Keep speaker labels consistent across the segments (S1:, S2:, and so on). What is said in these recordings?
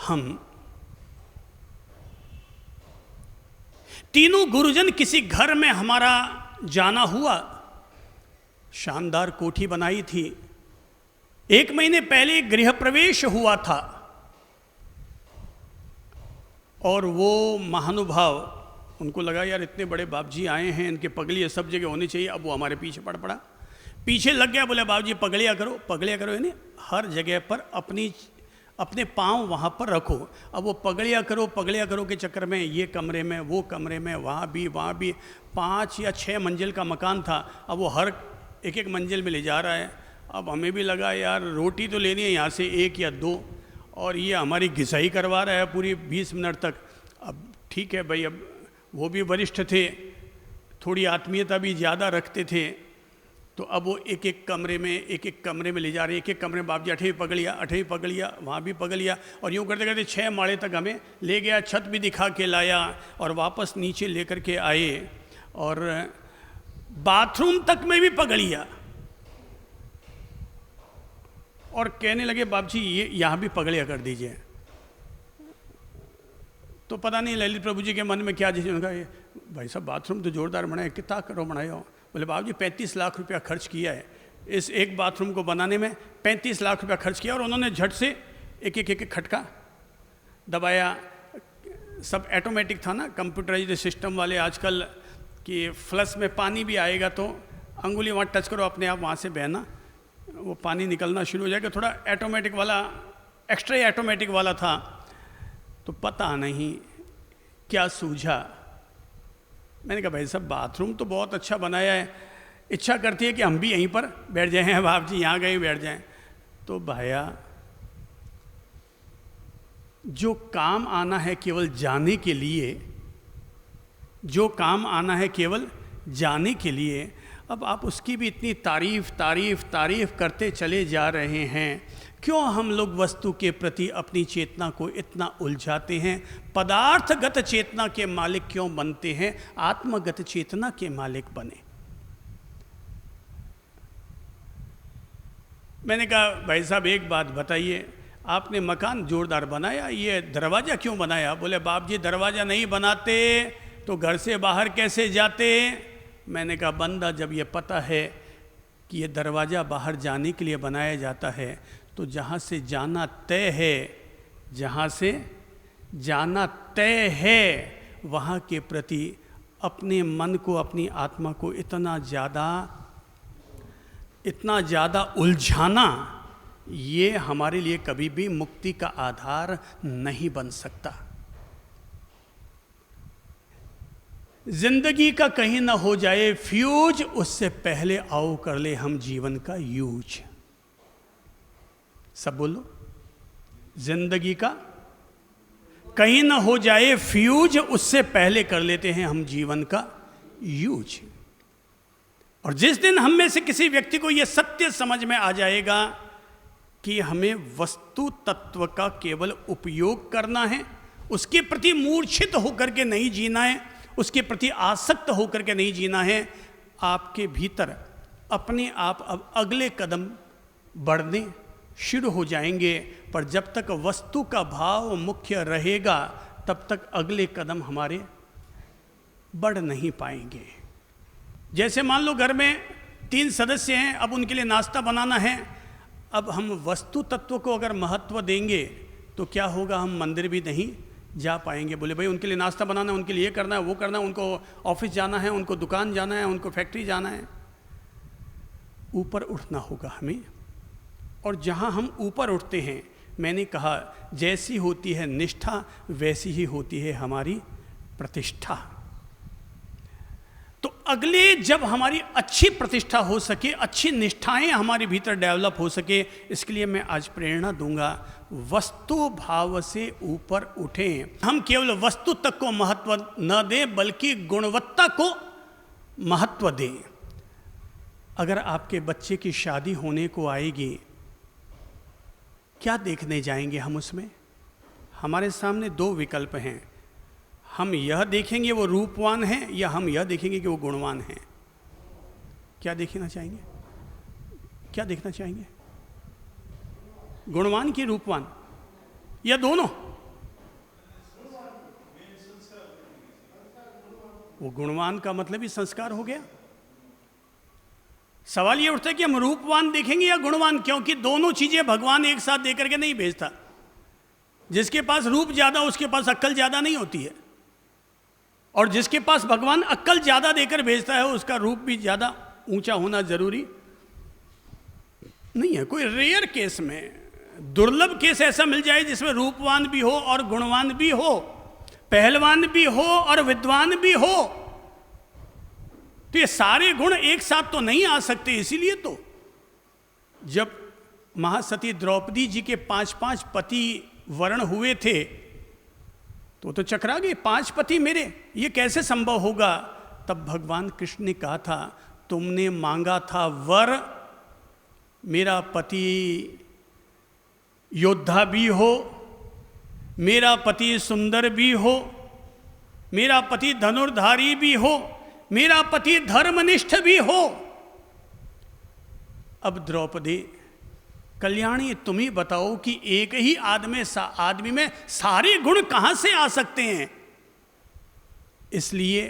S1: हम तीनों गुरुजन किसी घर में हमारा जाना हुआ। शानदार कोठी बनाई थी। 1 महीने पहले गृह प्रवेश हुआ था और वो महानुभाव, उनको लगा यार इतने बड़े बाप जी आए हैं, इनके पगली सब जगह होनी चाहिए। अब वो हमारे पीछे पड़ पड़ा, पीछे लग गया, बोले बाप जी पगलिया करो, यानी हर जगह पर अपने पाँव वहाँ पर रखो। अब वो पगड़िया करो के चक्कर में ये कमरे में वो कमरे में वहाँ भी 5 या 6 मंजिल का मकान था। अब वो हर एक मंजिल में ले जा रहा है। अब हमें भी लगा यार रोटी तो लेनी है यहाँ से 1 या 2, और ये हमारी घिसाई करवा रहा है पूरी 20 मिनट तक। अब ठीक है भाई, अब वो भी वरिष्ठ थे, थोड़ी आत्मीयता भी ज़्यादा रखते थे, तो अब वो एक एक कमरे में ले जा रहे। एक कमरे में बाप जी 8वीं पगड़िया, वहाँ भी पगड़िया, और यूँ करते करते 6 माले तक हमें ले गया। छत भी दिखा के लाया और वापस नीचे लेकर के आए, और बाथरूम तक में भी पगड़िया। और कहने लगे बाप जी ये यहाँ भी पगड़िया कर दीजिए। तो पता नहीं ललित प्रभु जी के मन में क्या जैसे उनका, भाई साहब बाथरूम तो जोरदार बनाए, कितना करो बनाए हो। बोले बाबू जी 35 लाख रुपया खर्च किया है इस एक बाथरूम को बनाने में, 35 लाख रुपया खर्च किया। और उन्होंने झट से एक खटका दबाया। सब ऑटोमेटिक था ना, कंप्यूटराइज्ड सिस्टम वाले आजकल, कि फ्लश में पानी भी आएगा तो अंगुली वहाँ टच करो, अपने आप वहाँ से बहना, वो पानी निकलना शुरू हो जाएगा। थोड़ा ऑटोमेटिक वाला, एक्स्ट्रा ऑटोमेटिक वाला था। तो पता नहीं क्या सूझा। मैंने कहा भाई साहब बाथरूम तो बहुत अच्छा बनाया है, इच्छा करती है कि हम भी यहीं पर बैठ जाएं, बाप जी यहाँ गए बैठ जाएं। तो भाया जो काम आना है केवल जाने के लिए, अब आप उसकी भी इतनी तारीफ करते चले जा रहे हैं। क्यों हम लोग वस्तु के प्रति अपनी चेतना को इतना उलझाते हैं? पदार्थगत चेतना के मालिक क्यों बनते हैं? आत्मगत चेतना के मालिक बने। मैंने कहा भाई साहब एक बात बताइए, आपने मकान जोरदार बनाया, ये दरवाज़ा क्यों बनाया? बोले बाप जी दरवाज़ा नहीं बनाते तो घर से बाहर कैसे जाते? मैंने कहा बंदा जब ये पता है कि ये दरवाज़ा बाहर जाने के लिए बनाया जाता है, तो जहाँ से जाना तय है वहाँ के प्रति अपने मन को, अपनी आत्मा को इतना ज़्यादा उलझाना, ये हमारे लिए कभी भी मुक्ति का आधार नहीं बन सकता। जिंदगी का कहीं ना हो जाए फ्यूज, उससे पहले आओ कर ले हम जीवन का यूज। सब बोलो, जिंदगी का कहीं ना हो जाए फ्यूज, उससे पहले कर लेते हैं हम जीवन का यूज। और जिस दिन हम में से किसी व्यक्ति को यह सत्य समझ में आ जाएगा कि हमें वस्तु तत्व का केवल उपयोग करना है, उसके प्रति मूर्छित होकर के नहीं जीना है, उसके प्रति आसक्त होकर के नहीं जीना है, आपके भीतर अपने आप अब अगले कदम बढ़ने शुरू हो जाएंगे। पर जब तक वस्तु का भाव मुख्य रहेगा तब तक अगले कदम हमारे बढ़ नहीं पाएंगे। जैसे मान लो घर में 3 सदस्य हैं, अब उनके लिए नाश्ता बनाना है। अब हम वस्तु तत्व को अगर महत्व देंगे तो क्या होगा, हम मंदिर भी नहीं जा पाएंगे। बोले भाई उनके लिए नाश्ता बनाना है, उनके लिए ये करना है वो करना है, उनको ऑफिस जाना है, उनको दुकान जाना है, उनको फैक्ट्री जाना है। ऊपर उठना होगा हमें, और जहाँ हम ऊपर उठते हैं, मैंने कहा जैसी होती है निष्ठा वैसी ही होती है हमारी प्रतिष्ठा। तो अगले जब हमारी अच्छी प्रतिष्ठा हो सके, अच्छी निष्ठाएं हमारे भीतर डेवलप हो सके, इसके लिए मैं आज प्रेरणा दूंगा, वस्तु भाव से ऊपर उठें। हम केवल वस्तु तक को महत्व न दें बल्कि गुणवत्ता को महत्व दें। अगर आपके बच्चे की शादी होने को आएगी, क्या देखने जाएंगे हम उसमें? हमारे सामने 2 विकल्प हैं। हम यह देखेंगे वो रूपवान है, या हम यह देखेंगे कि वो गुणवान है। क्या देखना चाहेंगे? क्या देखना चाहेंगे? गुणवान की रूपवान, या दोनों? वो गुणवान का मतलब ही संस्कार हो गया। सवाल ये उठता है कि हम रूपवान देखेंगे या गुणवान, क्योंकि दोनों चीजें भगवान एक साथ देकर के नहीं भेजता। जिसके पास रूप ज्यादा उसके पास अक्ल ज्यादा नहीं होती है, और जिसके पास भगवान अक्ल ज्यादा देकर भेजता है उसका रूप भी ज्यादा ऊंचा होना जरूरी नहीं है। कोई रेयर केस में, दुर्लभ केस ऐसा मिल जाए जिसमें रूपवान भी हो और गुणवान भी हो, पहलवान भी हो और विद्वान भी हो, तो ये सारे गुण एक साथ तो नहीं आ सकते। इसीलिए तो जब महासती द्रौपदी जी के 5-5 पति वर्ण हुए थे तो चकरा गए, 5 पति मेरे, ये कैसे संभव होगा। तब भगवान कृष्ण ने कहा था, तुमने मांगा था वर, मेरा पति योद्धा भी हो, मेरा पति सुंदर भी हो, मेरा पति धनुर्धारी भी हो, मेरा पति धर्मनिष्ठ भी हो। अब द्रौपदी कल्याणी तुम ही बताओ कि एक ही आदमी में सारे गुण कहां से आ सकते हैं। इसलिए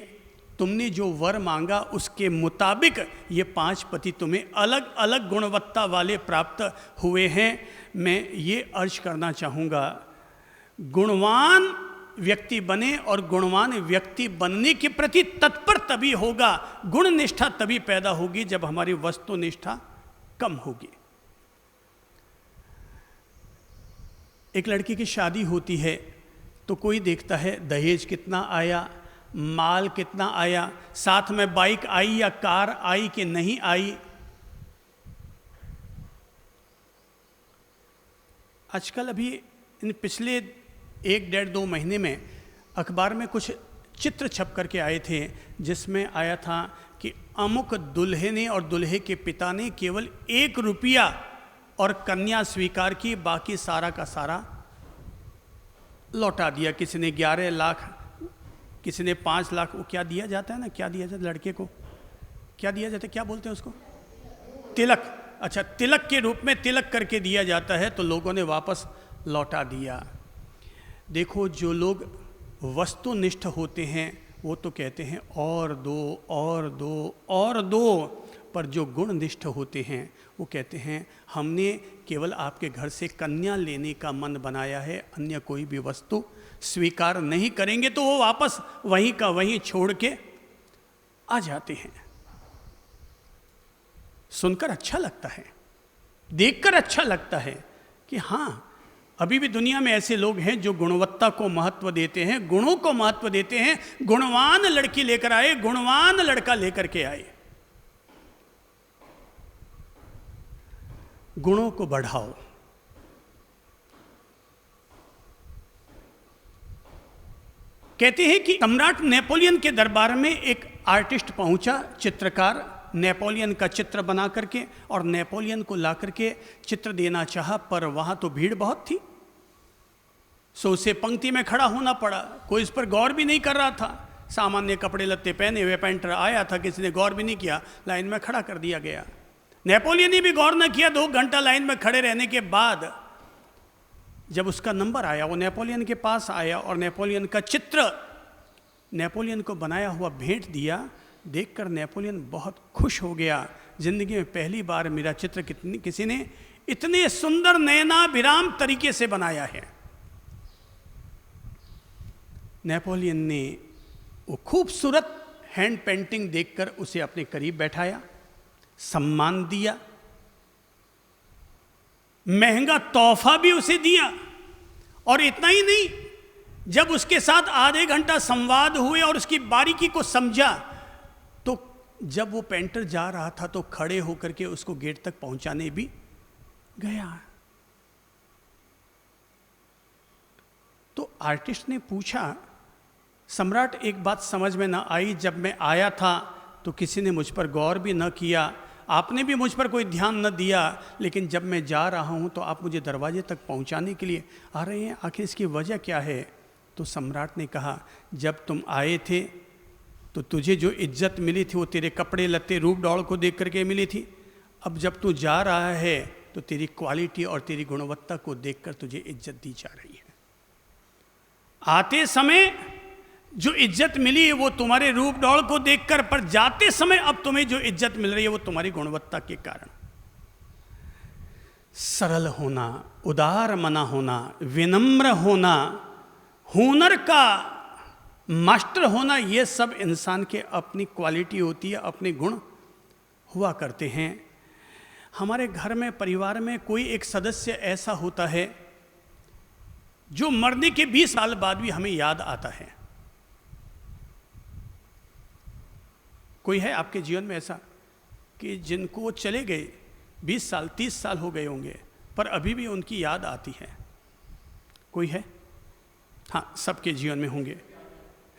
S1: तुमने जो वर मांगा उसके मुताबिक ये 5 पति तुम्हें अलग अलग गुणवत्ता वाले प्राप्त हुए हैं। मैं ये अर्ज करना चाहूँगा, गुणवान व्यक्ति बने और गुणवान व्यक्ति बनने के प्रति तत्पर तभी होगा, गुण निष्ठा तभी पैदा होगी जब हमारी वस्तुनिष्ठा कम होगी। एक लड़की की शादी होती है तो कोई देखता है दहेज कितना आया, माल कितना आया, साथ में बाइक आई या कार आई कि नहीं आई। आजकल अभी इन पिछले 1-1.5-2 महीने में अखबार में कुछ चित्र छप करके आए थे जिसमें आया था कि अमुक दुल्हे ने और दुल्हे के पिता ने केवल 1 रुपया और कन्या स्वीकार की, बाकी सारा का सारा लौटा दिया। किसी ने 11 लाख, किसी ने 5 लाख। वो क्या दिया जाता है ना, क्या दिया जाता है लड़के को, क्या दिया जाता है, क्या बोलते हैं उसको, तिलक। अच्छा, तिलक के रूप में तिलक करके दिया जाता है, तो लोगों ने वापस लौटा दिया। देखो, जो लोग वस्तुनिष्ठ होते हैं वो तो कहते हैं और दो और दो और दो, पर जो गुणनिष्ठ होते हैं वो कहते हैं हमने केवल आपके घर से कन्या लेने का मन बनाया है, अन्य कोई भी वस्तु स्वीकार नहीं करेंगे। तो वो वापस वहीं का वहीं छोड़ के आ जाते हैं। सुनकर अच्छा लगता है, देखकर अच्छा लगता है कि हाँ, अभी भी दुनिया में ऐसे लोग हैं जो गुणवत्ता को महत्व देते हैं, गुणों को महत्व देते हैं। गुणवान लड़की लेकर आए, गुणवान लड़का लेकर के आए। गुणों को बढ़ाओ। कहते हैं कि सम्राट नेपोलियन के दरबार में एक आर्टिस्ट पहुंचा, चित्रकार, नेपोलियन का चित्र बना करके, और नेपोलियन को ला करके चित्र देना चाहा, पर वहां तो भीड़ बहुत थी, सो उसे पंक्ति में खड़ा होना पड़ा। कोई इस पर गौर भी नहीं कर रहा था, सामान्य कपड़े लत्ते पहने हुए पेंटर आया था, किसी ने गौर भी नहीं किया, लाइन में खड़ा कर दिया गया। नेपोलियन ने भी गौर न किया। 2 घंटा लाइन में खड़े रहने के बाद जब उसका नंबर आया, वो नेपोलियन के पास आया और नेपोलियन का चित्र नेपोलियन को बनाया हुआ भेंट दिया। देखकर नेपोलियन बहुत खुश हो गया। जिंदगी में पहली बार मेरा चित्र किसी ने इतने सुंदर नयनाभिराम तरीके से बनाया है। नेपोलियन ने वो खूबसूरत हैंड पेंटिंग देखकर उसे अपने करीब बैठाया, सम्मान दिया, महंगा तोहफा भी उसे दिया। और इतना ही नहीं, जब उसके साथ आधे घंटा संवाद हुए और उसकी बारीकी को समझा, तो जब वो पेंटर जा रहा था तो खड़े होकर के उसको गेट तक पहुंचाने भी गया। तो आर्टिस्ट ने पूछा, सम्राट एक बात समझ में ना आई, जब मैं आया था तो किसी ने मुझ पर गौर भी न किया, आपने भी मुझ पर कोई ध्यान न दिया, लेकिन जब मैं जा रहा हूँ तो आप मुझे दरवाजे तक पहुँचाने के लिए आ रहे हैं, आखिर इसकी वजह क्या है। तो सम्राट ने कहा, जब तुम आए थे तो तुझे जो इज्जत मिली थी वो तेरे कपड़े लत्ते रूप दौड़ को देख करके मिली थी। अब जब तू जा रहा है तो तेरी क्वालिटी और तेरी गुणवत्ता को देखकर तुझे इज्जत दी जा रही है। आते समय जो इज्जत मिली वो तुम्हारे रूप डौल को देखकर, पर जाते समय अब तुम्हें जो इज्जत मिल रही है वो तुम्हारी गुणवत्ता के कारण। सरल होना, उदार मना होना, विनम्र होना, हुनर का मास्टर होना, ये सब इंसान के अपनी क्वालिटी होती है, अपने गुण हुआ करते हैं। हमारे घर में, परिवार में कोई एक सदस्य ऐसा होता है जो मरने के 20 साल बाद भी हमें याद आता है। कोई है आपके जीवन में ऐसा कि जिनको चले गए 20 साल 30 साल हो गए होंगे पर अभी भी उनकी याद आती है? कोई है? हाँ, सबके जीवन में होंगे,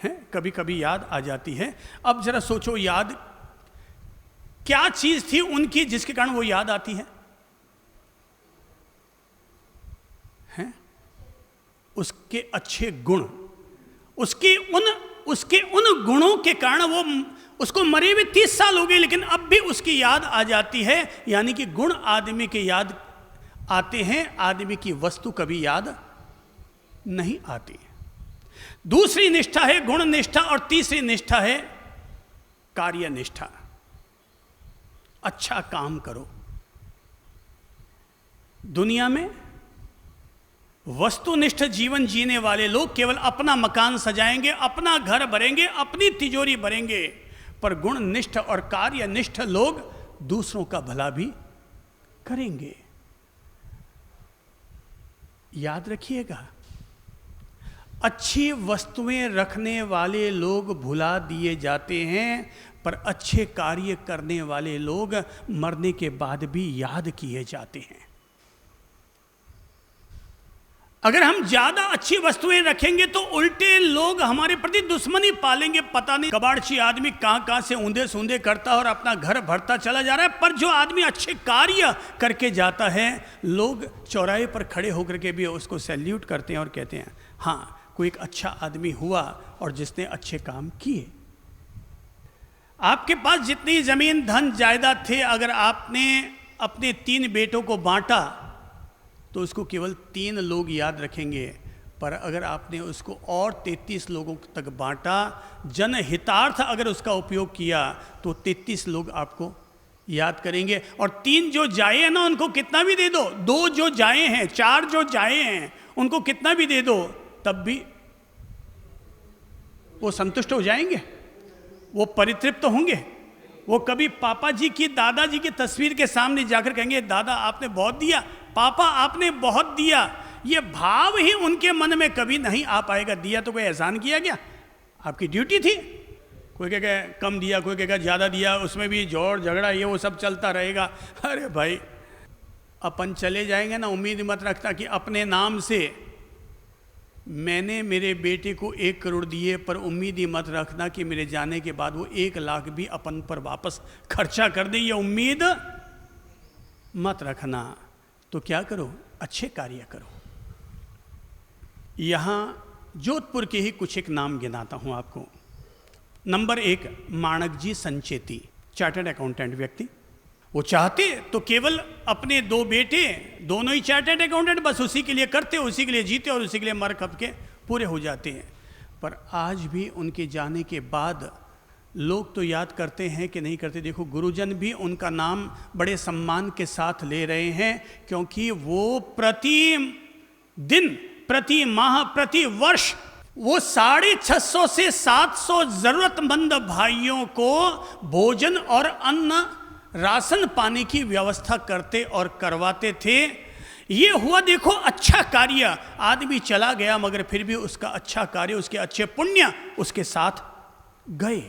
S1: हैं? कभी कभी याद आ जाती है। अब जरा सोचो, याद क्या चीज थी उनकी जिसके कारण वो याद आती है? हैं? उसके अच्छे गुण, उसके उन गुणों के कारण वो, उसको मरे हुए 30 साल हो गए लेकिन अब भी उसकी याद आ जाती है। यानी कि गुण आदमी के याद आते हैं, आदमी की वस्तु कभी याद नहीं आती। दूसरी निष्ठा है गुण निष्ठा, और तीसरी निष्ठा है कार्य निष्ठा। अच्छा काम करो। दुनिया में वस्तुनिष्ठ जीवन जीने वाले लोग केवल अपना मकान सजाएंगे, अपना घर भरेंगे, अपनी तिजोरी भरेंगे, पर गुणनिष्ठ और कार्यनिष्ठ लोग दूसरों का भला भी करेंगे। याद रखिएगा, अच्छी वस्तुएं रखने वाले लोग भुला दिए जाते हैं, पर अच्छे कार्य करने वाले लोग मरने के बाद भी याद किए जाते हैं। अगर हम ज्यादा अच्छी वस्तुएं रखेंगे तो उल्टे लोग हमारे प्रति दुश्मनी पालेंगे। पता नहीं कबाड़ची आदमी कहां कहां से ऊंधे सूंधे करता है और अपना घर भरता चला जा रहा है, पर जो आदमी अच्छे कार्य करके जाता है, लोग चौराहे पर खड़े होकर के भी उसको सैल्यूट करते हैं और कहते हैं हाँ, कोई एक अच्छा आदमी हुआ और जिसने अच्छे काम किए। आपके पास जितनी जमीन धन जायदाद थे, अगर आपने अपने 3 बेटों को बांटा तो उसको केवल 3 लोग याद रखेंगे, पर अगर आपने उसको और 33 लोगों तक बांटा, जनहितार्थ अगर उसका उपयोग किया, तो 33 लोग आपको याद करेंगे। और 3 जो जाए हैं ना, उनको कितना भी दे दो, 2 जो जाए हैं, 4 जो जाए हैं, उनको कितना भी दे दो, तब भी वो संतुष्ट हो जाएंगे, वो परितृप्त होंगे। वो कभी पापा जी की, दादाजी की तस्वीर के सामने जाकर कहेंगे दादा आपने बहुत दिया, पापा आपने बहुत दिया। ये भाव ही उनके मन में कभी नहीं आ पाएगा। दिया तो कोई एहसान किया क्या? आपकी ड्यूटी थी। कोई कहेगा कम दिया, कोई कहेगा ज़्यादा दिया, उसमें भी जोर झगड़ा ये वो सब चलता रहेगा। अरे भाई, अपन चले जाएंगे ना, उम्मीद मत रखता कि अपने नाम से मैंने मेरे बेटे को 1 करोड़ दिए, पर उम्मीद ही मत रखना कि मेरे जाने के बाद वो 1 लाख भी अपन पर वापस खर्चा कर दे। ये उम्मीद मत रखना। तो क्या करो? अच्छे कार्य करो। यहाँ जोधपुर के ही कुछ एक नाम गिनाता हूँ आपको। नंबर 1, माणक जी संचेती, चार्टर्ड अकाउंटेंट व्यक्ति। वो चाहते तो केवल अपने 2 बेटे, दोनों ही चार्टर्ड अकाउंटेंट, बस उसी के लिए करते, उसी के लिए जीते और उसी के लिए मर खप के पूरे हो जाते हैं। पर आज भी उनके जाने के बाद लोग तो याद करते हैं कि नहीं करते। देखो, गुरुजन भी उनका नाम बड़े सम्मान के साथ ले रहे हैं, क्योंकि वो प्रति दिन, प्रति माह, प्रति वर्ष वो 650 से 700 जरूरतमंद भाइयों को भोजन और अन्न, राशन पानी की व्यवस्था करते और करवाते थे। ये हुआ देखो अच्छा कार्य। आदमी चला गया मगर फिर भी उसका अच्छा कार्य, उसके अच्छे पुण्य उसके साथ गए।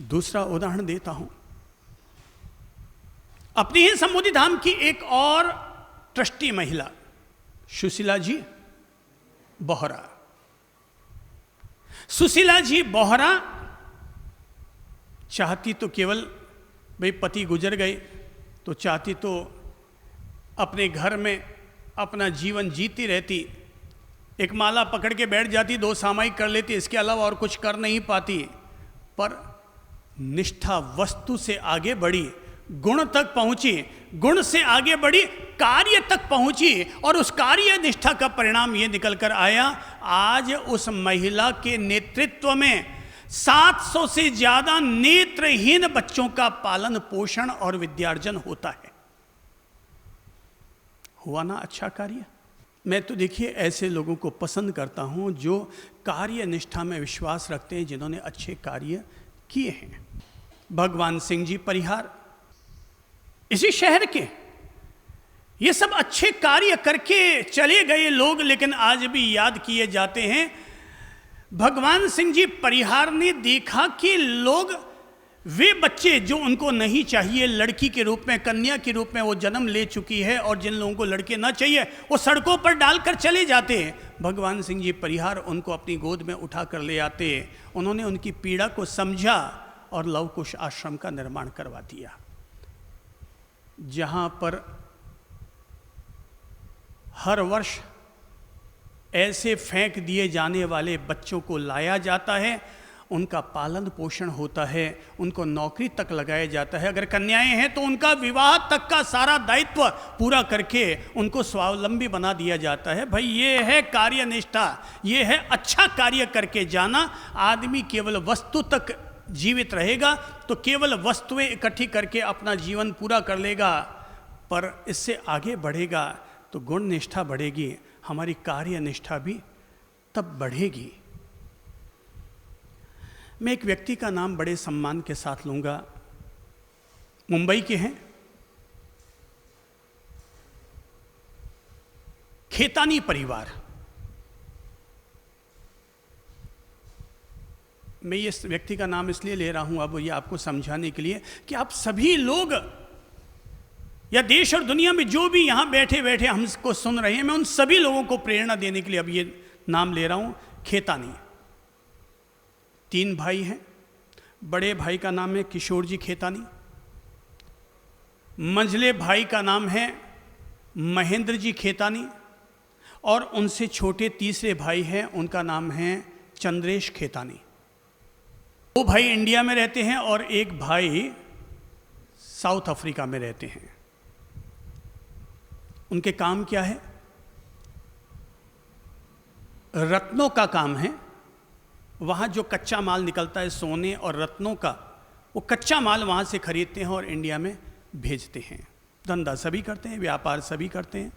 S1: दूसरा उदाहरण देता हूं, अपनी ही समुद्री धाम की एक और ट्रस्टी महिला सुशीला जी बोहरा। सुशीला जी बोहरा चाहती तो केवल, भाई पति गुजर गए तो चाहती तो अपने घर में अपना जीवन जीती रहती, एक माला पकड़ के बैठ जाती, 2 सामायिक कर लेती, इसके अलावा और कुछ कर नहीं पाती। पर निष्ठा वस्तु से आगे बढ़ी, गुण तक पहुंची, गुण से आगे बढ़ी, कार्य तक पहुंची, और उस कार्य निष्ठा का परिणाम ये निकल कर आया, आज उस महिला के नेतृत्व में 700 से ज्यादा नेत्रहीन बच्चों का पालन पोषण और विद्यार्जन होता है। हुआ ना अच्छा कार्य? मैं तो देखिए ऐसे लोगों को पसंद करता हूं जो कार्य निष्ठा में विश्वास रखते हैं, जिन्होंने अच्छे कार्य किए हैं। भगवान सिंह जी परिहार इसी शहर के, ये सब अच्छे कार्य करके चले गए लोग, लेकिन आज भी याद किए जाते हैं। भगवान सिंह जी परिहार ने देखा कि लोग, वे बच्चे जो उनको नहीं चाहिए, लड़की के रूप में, कन्या के रूप में वो जन्म ले चुकी है, और जिन लोगों को लड़के ना चाहिए वो सड़कों पर डालकर चले जाते हैं। भगवान सिंह जी परिहार उनको अपनी गोद में उठा कर ले आते। उन्होंने उनकी पीड़ा को समझा और लव कुश आश्रम का निर्माण करवा दिया, जहां पर हर वर्ष ऐसे फेंक दिए जाने वाले बच्चों को लाया जाता है, उनका पालन पोषण होता है, उनको नौकरी तक लगाया जाता है। अगर कन्याएं हैं तो उनका विवाह तक का सारा दायित्व पूरा करके उनको स्वावलंबी बना दिया जाता है। भाई ये है कार्यनिष्ठा, ये है अच्छा कार्य करके जाना। आदमी केवल वस्तु तक जीवित रहेगा तो केवल वस्तुएं इकट्ठी करके अपना जीवन पूरा कर लेगा, पर इससे आगे बढ़ेगा तो गुण निष्ठा बढ़ेगी, हमारी कार्य निष्ठा भी तब बढ़ेगी। मैं एक व्यक्ति का नाम बड़े सम्मान के साथ लूंगा, मुंबई के हैं, खेतानी परिवार। मैं ये व्यक्ति का नाम इसलिए ले रहा हूं अब ये आपको समझाने के लिए कि आप सभी लोग या देश और दुनिया में जो भी यहां बैठे बैठे हमको सुन रहे हैं, मैं उन सभी लोगों को प्रेरणा देने के लिए अब ये नाम ले रहा हूं, खेतानी। 3 भाई हैं। बड़े भाई का नाम है किशोर जी खेतानी, मंझले भाई का नाम है महेंद्र जी खेतानी, और उनसे छोटे तीसरे भाई हैं, उनका नाम है चंद्रेश खेतानी। 2 भाई इंडिया में रहते हैं और एक भाई साउथ अफ्रीका में रहते हैं। उनके काम क्या है? रत्नों का काम है। वहाँ जो कच्चा माल निकलता है सोने और रत्नों का, वो कच्चा माल वहाँ से खरीदते हैं और इंडिया में भेजते हैं। धंधा सभी करते हैं, व्यापार सभी करते हैं।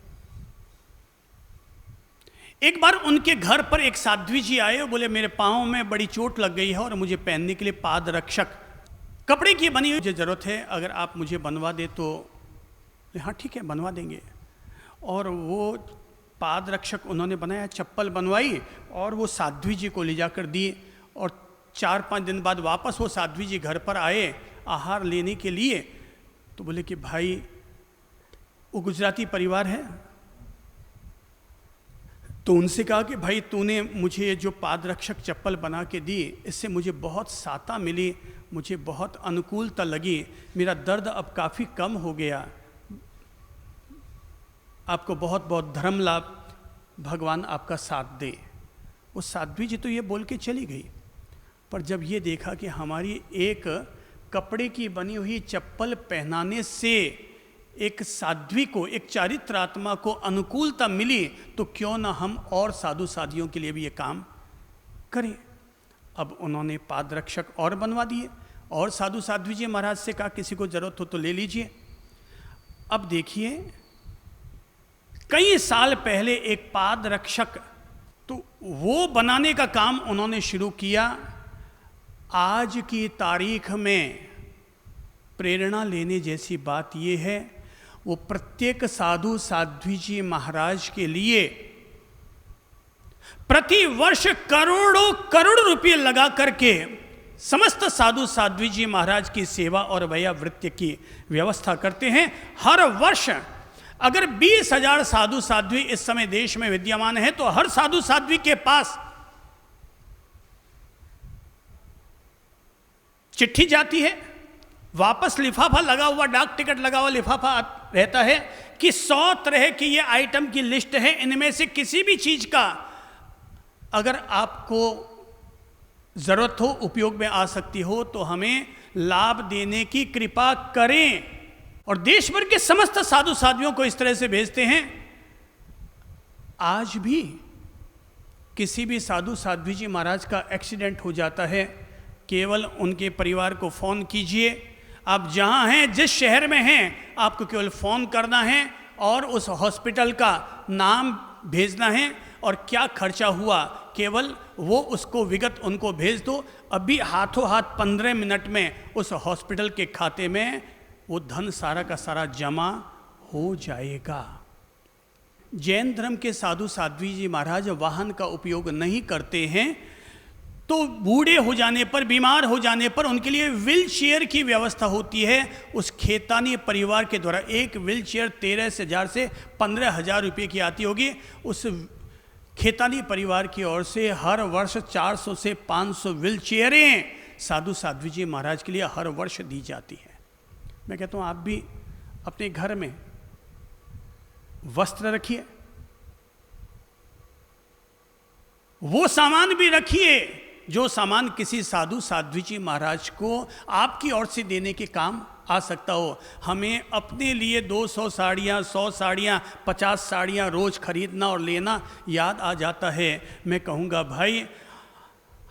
S1: एक बार उनके घर पर एक साध्वी जी आए और बोले मेरे पाँव में बड़ी चोट लग गई है और मुझे पहनने के लिए पाद रक्षक कपड़े की बनी हुई ज़रूरत है, अगर आप मुझे बनवा दे तो। हाँ ठीक है, बनवा देंगे। और वो पाद रक्षक उन्होंने बनाया, चप्पल बनवाई और वो साध्वी जी को ले जाकर दी। और 4-5 दिन बाद वापस वो साध्वी जी घर पर आए आहार लेने के लिए, तो बोले कि भाई, वो गुजराती परिवार है, तो उनसे कहा कि भाई तूने मुझे जो पाद रक्षक चप्पल बना के दी, इससे मुझे बहुत साता मिली, मुझे बहुत अनुकूलता लगी, मेरा दर्द अब काफ़ी कम हो गया, आपको बहुत बहुत धर्म लाभ, भगवान आपका साथ दे। वो साध्वी जी तो ये बोल के चली गई, पर जब ये देखा कि हमारी एक कपड़े की बनी हुई चप्पल पहनाने से एक साध्वी को, एक चारित्र आत्मा को अनुकूलता मिली, तो क्यों ना हम और साधु साधियों के लिए भी ये काम करें। अब उन्होंने पाद रक्षक और बनवा दिए और साधु साध्वी जी महाराज से कहा किसी को ज़रूरत हो तो ले लीजिए। अब देखिए, कई साल पहले एक पाद रक्षक, तो वो बनाने का काम उन्होंने शुरू किया। आज की तारीख में प्रेरणा लेने जैसी बात ये है, वो प्रत्येक साधु साध्वी जी महाराज के लिए प्रति वर्ष करोड़ों करोड़ रुपये लगा करके समस्त साधु साध्वी जी महाराज की सेवा और वयावृत्ति की व्यवस्था करते हैं। हर वर्ष अगर 20,000 साधु साध्वी इस समय देश में विद्यमान है, तो हर साधु साध्वी के पास चिट्ठी जाती है, वापस लिफाफा लगा हुआ, डाक टिकट लगा हुआ लिफाफा रहता है कि 100 तरह की ये आइटम की लिस्ट है, इनमें से किसी भी चीज का अगर आपको जरूरत हो, उपयोग में आ सकती हो, तो हमें लाभ देने की कृपा करें। और देश भर के समस्त साधु साध्वियों को इस तरह से भेजते हैं। आज भी किसी भी साधु साध्वी जी महाराज का एक्सीडेंट हो जाता है, केवल उनके परिवार को फ़ोन कीजिए। आप जहाँ हैं, जिस शहर में हैं, आपको केवल फ़ोन करना है और उस हॉस्पिटल का नाम भेजना है और क्या खर्चा हुआ, केवल वो उसको विगत उनको भेज दो। अभी हाथों हाथ 15 मिनट में उस हॉस्पिटल के खाते में वो धन सारा का सारा जमा हो जाएगा। जैन धर्म के साधु साध्वी जी महाराज वाहन का उपयोग नहीं करते हैं, तो बूढ़े हो जाने पर, बीमार हो जाने पर उनके लिए व्हील चेयर की व्यवस्था होती है। उस खेतानी परिवार के द्वारा एक व्हील चेयर 13,000 से 15,000 रुपये की आती होगी। उस खेतानी परिवार की ओर से हर वर्ष 400 से 500 व्हील चेयरें साधु साध्वी जी महाराज के लिए हर वर्ष दी जाती है। मैं कहता हूँ आप भी अपने घर में वस्त्र रखिए, वो सामान भी रखिए जो सामान किसी साधु साध्वी जी महाराज को आपकी ओर से देने के काम आ सकता हो। हमें अपने लिए 200 साड़ियाँ, 100 साड़ियाँ, 50 साड़ियाँ रोज खरीदना और लेना याद आ जाता है। मैं कहूँगा भाई,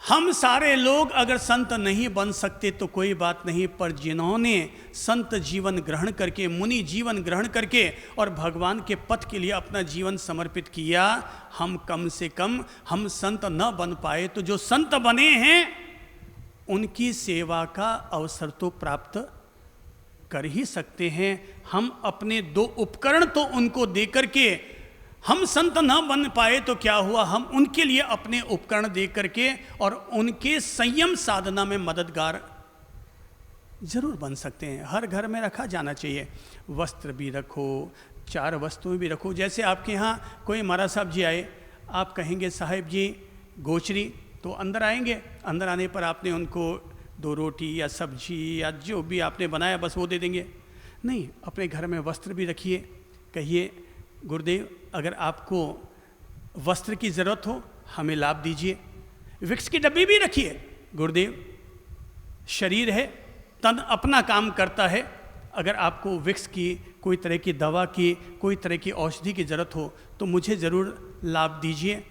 S1: हम सारे लोग अगर संत नहीं बन सकते तो कोई बात नहीं, पर जिन्होंने संत जीवन ग्रहण करके, मुनि जीवन ग्रहण करके और भगवान के पथ के लिए अपना जीवन समर्पित किया, हम कम से कम हम संत न बन पाए तो जो संत बने हैं उनकी सेवा का अवसर तो प्राप्त कर ही सकते हैं। हम अपने 2 उपकरण तो उनको दे करके, हम संत न बन पाए तो क्या हुआ, हम उनके लिए अपने उपकरण दे करके और उनके संयम साधना में मददगार जरूर बन सकते हैं। हर घर में रखा जाना चाहिए। वस्त्र भी रखो, 4 वस्तुएं भी रखो। जैसे आपके यहाँ कोई महाराज साहब जी आए, आप कहेंगे साहिब जी गोचरी, तो अंदर आएंगे। अंदर आने पर आपने उनको 2 रोटी या सब्जी या जो भी आपने बनाया बस वो दे देंगे। नहीं, अपने घर में वस्त्र भी रखिए। कहिए गुरुदेव, अगर आपको वस्त्र की ज़रूरत हो हमें लाभ दीजिए। विक्स की डब्बी भी रखिए। गुरुदेव, शरीर है, तन अपना काम करता है, अगर आपको विक्स की, कोई तरह की दवा की, कोई तरह की औषधि की ज़रूरत हो तो मुझे ज़रूर लाभ दीजिए।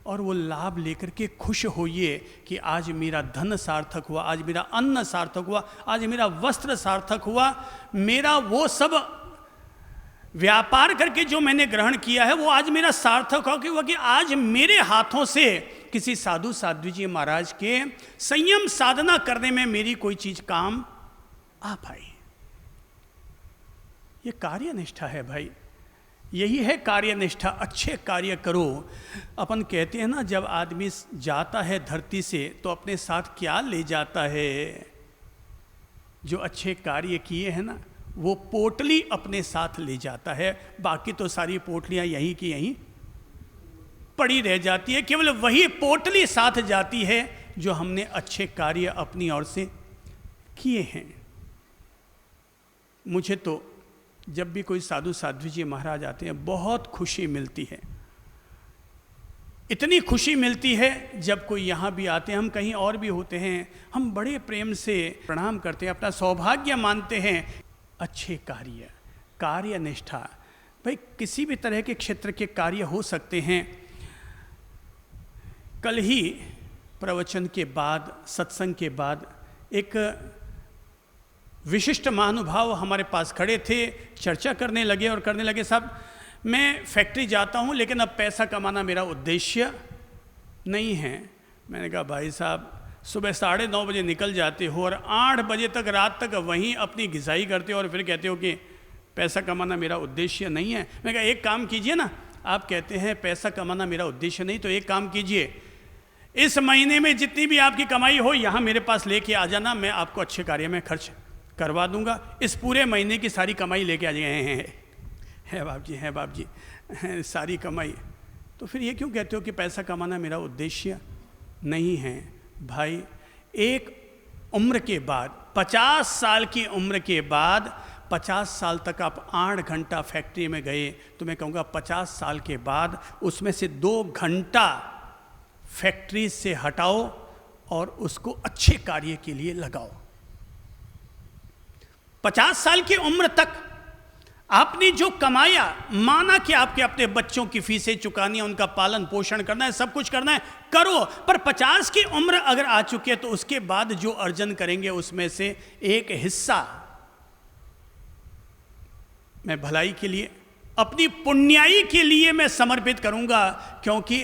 S1: और वो लाभ लेकर के खुश होइए कि आज मेरा धन सार्थक हुआ, आज मेरा अन्न सार्थक हुआ, आज मेरा वस्त्र सार्थक हुआ, मेरा वो सब व्यापार करके जो मैंने ग्रहण किया है वो आज मेरा सार्थक हुआ कि आज मेरे हाथों से किसी साधु साध्वी जी महाराज के संयम साधना करने में मेरी कोई चीज काम आ पाई। ये कार्यनिष्ठा है भाई, यही है कार्यनिष्ठा। अच्छे कार्य करो। अपन कहते हैं ना, जब आदमी जाता है धरती से तो अपने साथ क्या ले जाता है? जो अच्छे कार्य किए हैं ना, वो पोटली अपने साथ ले जाता है। बाकी तो सारी पोटलियां यहीं की यहीं पड़ी रह जाती है। केवल वही पोटली साथ जाती है जो हमने अच्छे कार्य अपनी ओर से किए हैं। मुझे तो जब भी कोई साधु साध्वी जी महाराज आते हैं बहुत खुशी मिलती है। इतनी खुशी मिलती है जब कोई यहाँ भी आते हैं, हम कहीं और भी होते हैं, हम बड़े प्रेम से प्रणाम करते हैं, अपना सौभाग्य मानते हैं। अच्छे कार्य, कार्यनिष्ठा, भाई किसी भी तरह के क्षेत्र के कार्य हो सकते हैं। कल ही प्रवचन के बाद, सत्संग के बाद एक विशिष्ट महानुभाव हमारे पास खड़े थे, चर्चा करने लगे और करने लगे, साहब मैं फैक्ट्री जाता हूँ लेकिन अब पैसा कमाना मेरा उद्देश्य नहीं है। मैंने कहा भाई साहब, सुबह 9:30 बजे निकल जाते हो और 8 बजे तक, रात तक वहीं अपनी घिसाई करते हो और फिर कहते हो कि पैसा कमाना मेरा उद्देश्य नहीं है। मैं कहा एक काम कीजिए ना, आप कहते हैं पैसा कमाना मेरा उद्देश्य नहीं, तो एक काम कीजिए, इस महीने में जितनी भी आपकी कमाई हो यहाँ मेरे पास लेके आ जाना, मैं आपको अच्छे कार्य में खर्च करवा दूंगा। इस पूरे महीने की सारी कमाई लेके आ जाए। है बाप जी, है बाप जी, सारी कमाई। तो फिर ये क्यों कहते हो कि पैसा कमाना मेरा उद्देश्य नहीं है? भाई एक उम्र के बाद, 50 साल की उम्र के बाद, 50 साल तक आप 8 घंटा फैक्ट्री में गए, तो मैं कहूँगा 50 साल के बाद उसमें से 2 घंटा फैक्ट्री से हटाओ और उसको अच्छे कार्य के लिए लगाओ। 50 साल की उम्र तक आपने जो कमाया, माना कि आपके अपने बच्चों की फीसें चुकानी है, उनका पालन पोषण करना है, सब कुछ करना है, करो। पर 50 की उम्र अगर आ चुकी है तो उसके बाद जो अर्जन करेंगे उसमें से एक हिस्सा मैं भलाई के लिए, अपनी पुण्याई के लिए मैं समर्पित करूंगा, क्योंकि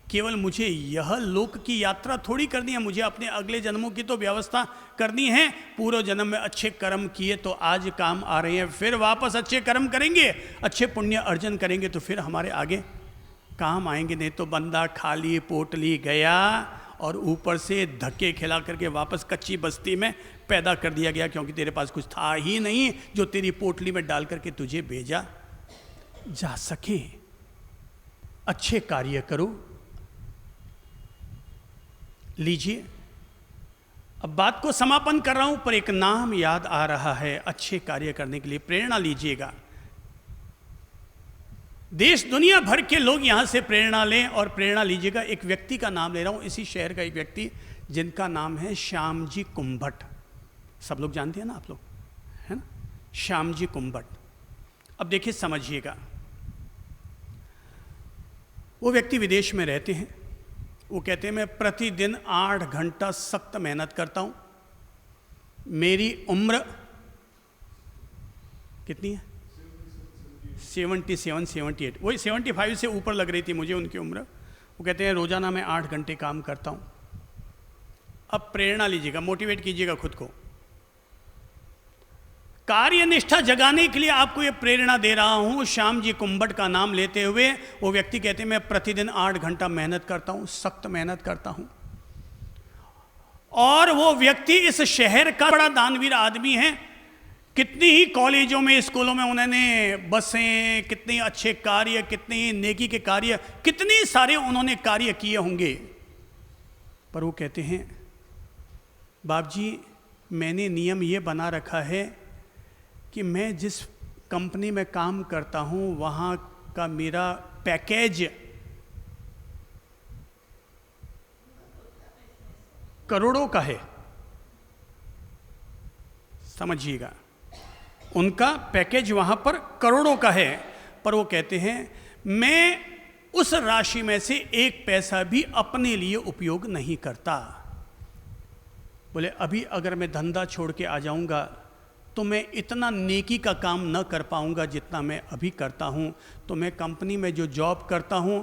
S1: केवल मुझे यह लोक की यात्रा थोड़ी करनी है, मुझे अपने अगले जन्मों की तो व्यवस्था करनी है। पूर्व जन्म में अच्छे कर्म किए तो आज काम आ रहे हैं, फिर वापस अच्छे कर्म करेंगे, अच्छे पुण्य अर्जन करेंगे तो फिर हमारे आगे काम आएंगे। नहीं तो बंदा खाली पोटली गया और ऊपर से धक्के खिला करके वापस कच्ची बस्ती में पैदा कर दिया गया, क्योंकि तेरे पास कुछ था ही नहीं जो तेरी पोटली में डाल करके तुझे भेजा जा सके। अच्छे कार्य करो। लीजिए, अब बात को समापन कर रहा हूं, पर एक नाम याद आ रहा है अच्छे कार्य करने के लिए, प्रेरणा लीजिएगा। देश दुनिया भर के लोग यहां से प्रेरणा लें और प्रेरणा लीजिएगा। एक व्यक्ति का नाम ले रहा हूं, इसी शहर का एक व्यक्ति जिनका नाम है श्यामजी कुंभट। सब लोग जानते हैं ना, आप लोग, है ना, श्यामजी कुंभट। अब देखिए, समझिएगा, वो व्यक्ति विदेश में रहते हैं। वो कहते हैं मैं प्रतिदिन 8 घंटा सख्त मेहनत करता हूं। मेरी उम्र कितनी है? 77, 78, वही 75 से ऊपर लग रही थी मुझे उनकी उम्र। वो कहते हैं रोजाना मैं 8 घंटे काम करता हूं। अब प्रेरणा लीजिएगा, मोटिवेट कीजिएगा खुद को। कार्य निष्ठा जगाने के लिए आपको ये प्रेरणा दे रहा हूं, श्यामजी कुंभट का नाम लेते हुए। वो व्यक्ति कहते हैं मैं प्रतिदिन 8 घंटा मेहनत करता हूं, सख्त मेहनत करता हूं। और वो व्यक्ति इस शहर का बड़ा दानवीर आदमी है। कितनी ही कॉलेजों में, स्कूलों में उन्होंने बसें, कितने अच्छे कार्य, कितने नेकी के कार्य, कितने सारे उन्होंने कार्य किए होंगे। पर वो कहते हैं बाप जी, मैंने नियम ये बना रखा है कि मैं जिस कंपनी में काम करता हूं वहां का मेरा पैकेज करोड़ों का है। समझिएगा, उनका पैकेज वहां पर करोड़ों का है। पर वो कहते हैं मैं उस राशि में से एक पैसा भी अपने लिए उपयोग नहीं करता। बोले अभी अगर मैं धंधा छोड़ के आ जाऊंगा तो मैं इतना नेकी का काम न कर पाऊंगा जितना मैं अभी करता हूं। तो मैं कंपनी में जो जॉब करता हूं,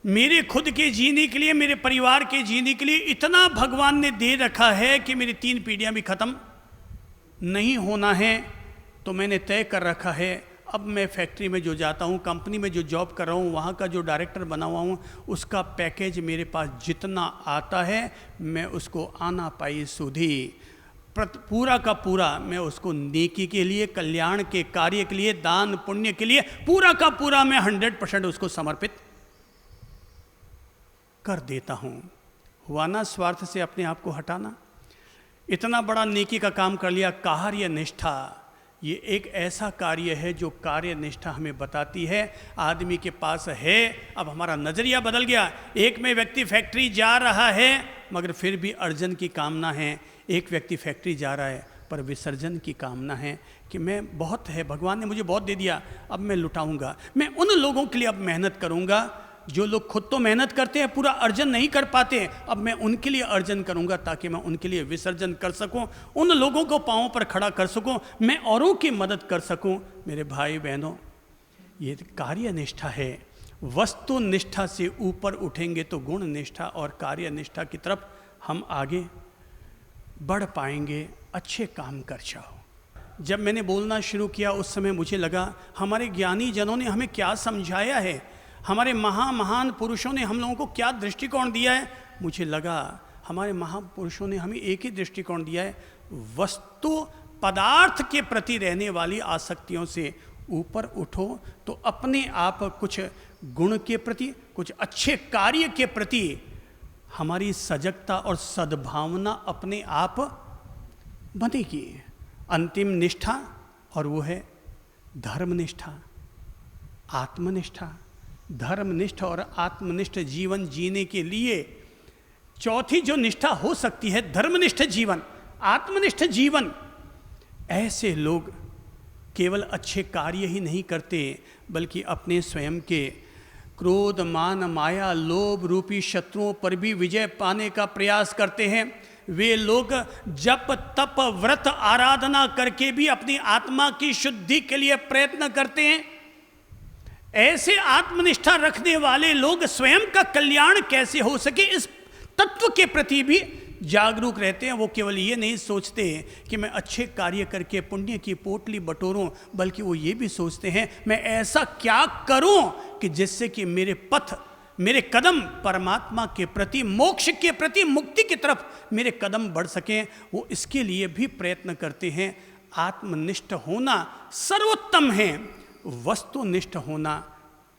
S1: मेरे खुद के जीने के लिए, मेरे परिवार के जीने के लिए इतना भगवान ने दे रखा है कि मेरी 3 पीढ़ियां भी खत्म नहीं होना है। तो मैंने तय कर रखा है, अब मैं फैक्ट्री में जो जाता हूँ, कंपनी में जो जॉब कर रहा हूँ, वहाँ का जो डायरेक्टर बना हुआ हूँ, उसका पैकेज मेरे पास जितना आता है मैं उसको आना पाई सुधी पूरा का पूरा मैं उसको नेकी के लिए, कल्याण के कार्य के लिए, दान पुण्य के लिए पूरा का पूरा मैं 100% उसको समर्पित कर देता हूँ। हुआ ना स्वार्थ से अपने आप को हटाना। इतना बड़ा नेकी का काम कर लिया। कार्य निष्ठा, ये एक ऐसा कार्य है जो कार्य निष्ठा हमें बताती है। आदमी के पास है, अब हमारा नज़रिया बदल गया। एक में व्यक्ति फैक्ट्री जा रहा है मगर फिर भी अर्जन की कामना है। एक व्यक्ति फैक्ट्री जा रहा है पर विसर्जन की कामना है कि मैं बहुत है, भगवान ने मुझे बहुत दे दिया, अब मैं लुटाऊंगा। मैं उन लोगों के लिए अब मेहनत करूंगा जो लोग खुद तो मेहनत करते हैं, पूरा अर्जन नहीं कर पाते। अब मैं उनके लिए अर्जन करूंगा ताकि मैं उनके लिए विसर्जन कर सकूं, उन लोगों को पांवों पर खड़ा कर सकूं, मैं औरों की मदद कर सकूं। मेरे भाई बहनों, ये कार्य निष्ठा है। वस्तु निष्ठा से ऊपर उठेंगे तो गुण निष्ठा और कार्य निष्ठा की तरफ हम आगे बढ़ पाएंगे। अच्छे काम कर जाओ। जब मैंने बोलना शुरू किया उस समय मुझे लगा हमारे ज्ञानी जनों ने हमें क्या समझाया है, हमारे महान पुरुषों ने हम लोगों को क्या दृष्टिकोण दिया है। मुझे लगा हमारे महापुरुषों ने हमें एक ही दृष्टिकोण दिया है, वस्तु पदार्थ के प्रति रहने वाली आसक्तियों से ऊपर उठो तो अपने आप कुछ गुण के प्रति, कुछ अच्छे कार्य के प्रति हमारी सजगता और सद्भावना अपने आप बनेगी। अंतिम निष्ठा, और वो है धर्मनिष्ठा, आत्मनिष्ठा। धर्मनिष्ठ और आत्मनिष्ठ जीवन जीने के लिए चौथी जो निष्ठा हो सकती है, धर्मनिष्ठ जीवन, आत्मनिष्ठ जीवन। ऐसे लोग केवल अच्छे कार्य ही नहीं करते, बल्कि अपने स्वयं के क्रोध, मान, माया, लोभ रूपी शत्रुओं पर भी विजय पाने का प्रयास करते हैं। वे लोग जप, तप, व्रत, आराधना करके भी अपनी आत्मा की शुद्धि के लिए प्रयत्न करते हैं। ऐसे आत्मनिष्ठा रखने वाले लोग स्वयं का कल्याण कैसे हो सके, इस तत्व के प्रति भी जागरूक रहते हैं। वो केवल ये नहीं सोचते कि मैं अच्छे कार्य करके पुण्य की पोटली बटोरूं, बल्कि वो ये भी सोचते हैं मैं ऐसा क्या करूं कि जिससे कि मेरे पथ, मेरे कदम परमात्मा के प्रति, मोक्ष के प्रति, मुक्ति की तरफ मेरे कदम बढ़ सकें। वो इसके लिए भी प्रयत्न करते हैं। आत्मनिष्ठ होना सर्वोत्तम है। वस्तुनिष्ठ होना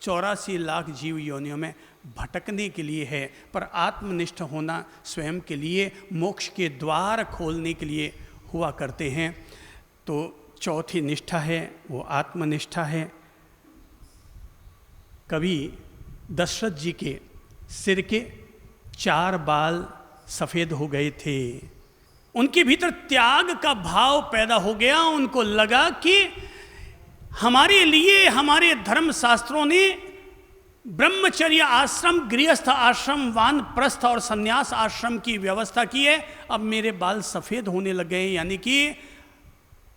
S1: 84 लाख जीव योनियों में भटकने के लिए है, पर आत्मनिष्ठ होना स्वयं के लिए मोक्ष के द्वार खोलने के लिए हुआ करते हैं। तो चौथी निष्ठा है वो आत्मनिष्ठा है। कभी दशरथ जी के सिर के 4 बाल सफ़ेद हो गए थे। उनके भीतर त्याग का भाव पैदा हो गया। उनको लगा कि हमारे लिए हमारे धर्म शास्त्रों ने ब्रह्मचर्य आश्रम, गृहस्थ आश्रम, वानप्रस्थ और संन्यास आश्रम की व्यवस्था की है। अब मेरे बाल सफ़ेद होने लग गए, यानी कि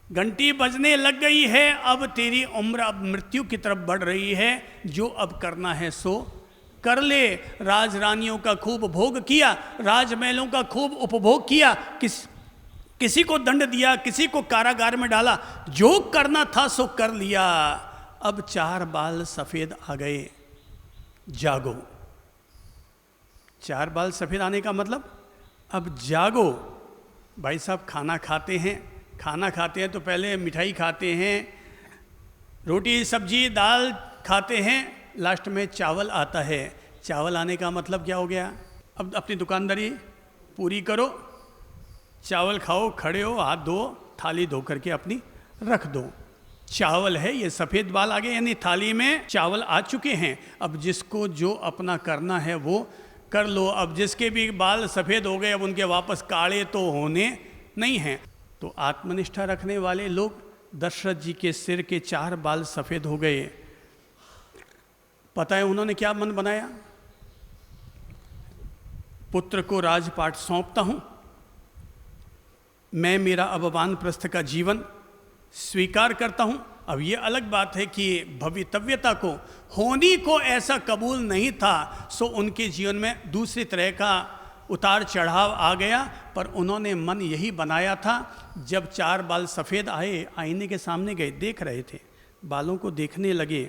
S1: घंटी बजने लग गई है। अब तेरी उम्र अब मृत्यु की तरफ बढ़ रही है। जो अब करना है सो कर ले। राजरानियों का खूब भोग किया, राजमहलों का खूब उपभोग किया, किसी को दंड दिया, किसी को कारागार में डाला, जो करना था सो कर लिया। अब 4 बाल सफ़ेद आ गए। जागो। 4 बाल सफ़ेद आने का मतलब अब जागो। भाई साहब, खाना खाते हैं तो पहले मिठाई खाते हैं, रोटी सब्जी दाल खाते हैं, लास्ट में चावल आता है। चावल आने का मतलब क्या हो गया? अब अपनी दुकानदारी पूरी करो, चावल खाओ, खड़े हो, हाथ धो, थाली धो करके अपनी रख दो। चावल है, ये सफ़ेद बाल आ गए, यानी थाली में चावल आ चुके हैं। अब जिसको जो अपना करना है वो कर लो। अब जिसके भी बाल सफ़ेद हो गए, अब उनके वापस काले तो होने नहीं हैं। तो आत्मनिष्ठा रखने वाले लोग, दशरथ जी के सिर के 4 बाल सफ़ेद हो गए। पता है उन्होंने क्या मन बनाया? पुत्र को राजपाट सौंपता हूँ, मैं मेरा अब वानप्रस्थ का जीवन स्वीकार करता हूँ। अब ये अलग बात है कि भवितव्यता को, होनी को ऐसा कबूल नहीं था, सो उनके जीवन में दूसरी तरह का उतार चढ़ाव आ गया। पर उन्होंने मन यही बनाया था। जब 4 बाल सफ़ेद आए, आईने के सामने गए, देख रहे थे, बालों को देखने लगे,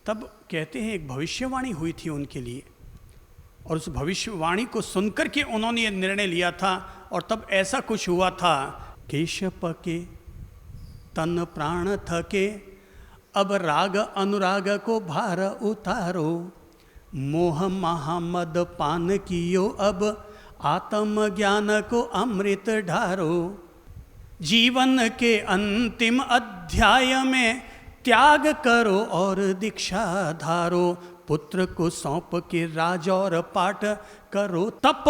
S1: तब कहते हैं एक भविष्यवाणी हुई थी उनके लिए, और उस भविष्यवाणी को सुनकर के उन्होंने ये निर्णय लिया था। और तब ऐसा कुछ हुआ था, केश पके तन प्राण थके, अब राग अनुराग को भार उतारो, मोह महामद पान कियो, अब आत्म ज्ञान को अमृत ढारो। जीवन के अंतिम अध्याय में त्याग करो और दीक्षा धारो, पुत्र को सौंप के राज और पाठ करो, तप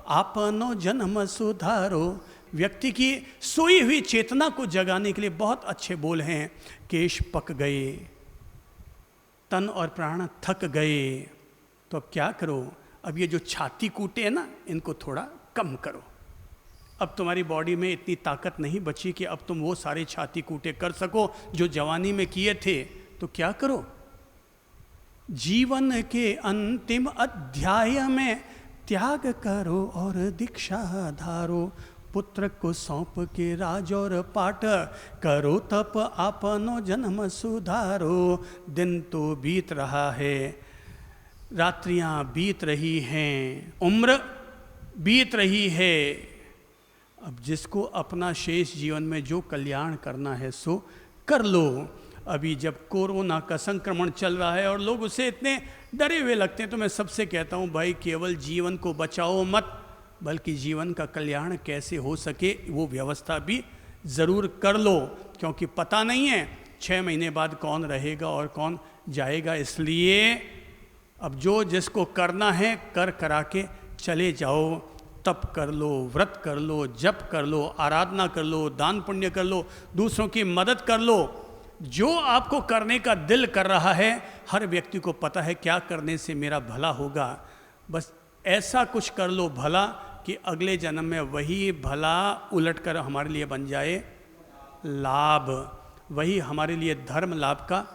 S1: आपनो जन्म सुधारो। व्यक्ति की सोई हुई चेतना को जगाने के लिए बहुत अच्छे बोल हैं। केश पक गए, तन और प्राण थक गए, तो अब क्या करो? अब ये जो छाती कूटे हैं ना, इनको थोड़ा कम करो। अब तुम्हारी बॉडी में इतनी ताकत नहीं बची कि अब तुम वो सारे छाती कूटे कर सको जो जवानी में किए थे। तो क्या करो? जीवन के अंतिम अध्याय में त्याग करो और दीक्षा धारो, पुत्र को सौंप के राज और पाठ करो, तप आपनो जन्म सुधारो। दिन तो बीत रहा है, रात्रियां बीत रही हैं, उम्र बीत रही है। अब जिसको अपना शेष जीवन में जो कल्याण करना है सो कर लो। अभी जब कोरोना का संक्रमण चल रहा है और लोग उससे इतने डरे हुए लगते हैं, तो मैं सबसे कहता हूँ भाई, केवल जीवन को बचाओ मत, बल्कि जीवन का कल्याण कैसे हो सके वो व्यवस्था भी ज़रूर कर लो, क्योंकि पता नहीं है 6 महीने बाद कौन रहेगा और कौन जाएगा। इसलिए अब जो जिसको करना है कर करा के चले जाओ। तप कर लो, व्रत कर लो, जप कर लो, आराधना कर लो, दान पुण्य कर लो, दूसरों की मदद कर लो। जो आपको करने का दिल कर रहा है, हर व्यक्ति को पता है क्या करने से मेरा भला होगा, बस ऐसा कुछ कर लो भला कि अगले जन्म में वही भला उलट कर हमारे लिए बन जाए लाभ, वही हमारे लिए धर्म लाभ का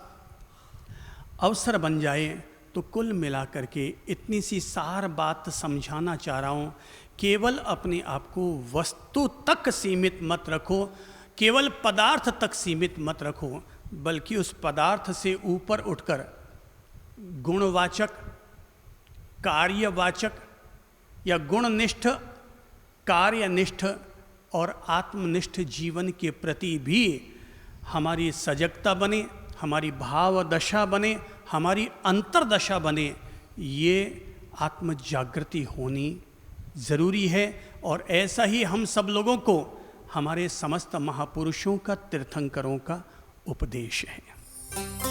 S1: अवसर बन जाए। तो कुल मिलाकर के इतनी सी सार बात समझाना चाह रहा हूँ, केवल अपने आप को वस्तु तक सीमित मत रखो, केवल पदार्थ तक सीमित मत रखो, बल्कि उस पदार्थ से ऊपर उठकर गुणवाचक, कार्यवाचक या गुणनिष्ठ, कार्यनिष्ठ और आत्मनिष्ठ जीवन के प्रति भी हमारी सजगता बने, हमारी भाव दशा बने, हमारी अंतर्दशा बने। ये आत्म जागृति होनी ज़रूरी है। और ऐसा ही हम सब लोगों को हमारे समस्त महापुरुषों का, तीर्थंकरों का उपदेश है।